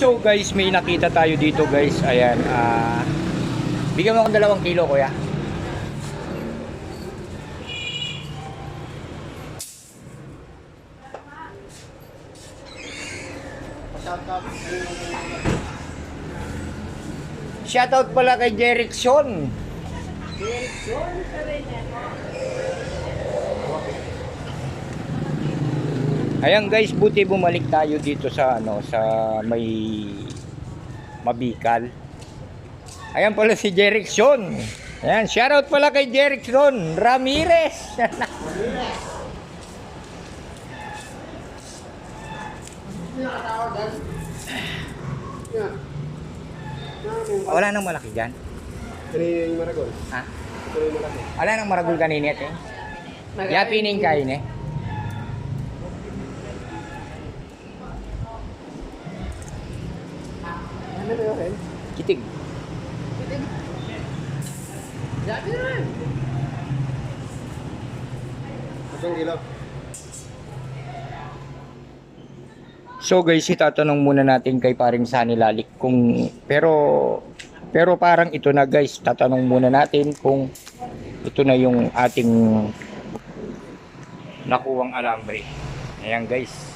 So guys, may nakita tayo dito guys. Ayan, bigyan mo akong 2 kilo kuya. Shoutout pala kay Jerickson. Ayan guys, buti bumalik tayo dito sa sa may Mabikal. Ayan pala si Jerickson. Ayan, shoutout pala kay Jerickson Ramirez. Wala nang malaki dyan. Kanina yung maragol. Ha? Ito yung malaki. Wala nang maragul kanina eh. Yapining kain eh. Ano ba yun? Kitig. Dati na rin. 1 kilo. So guys, itatanong muna natin kay paring Sunny Lalik kung pero parang ito na guys, tatanong muna natin kung ito na yung ating nakuwang alambre. Ayan guys.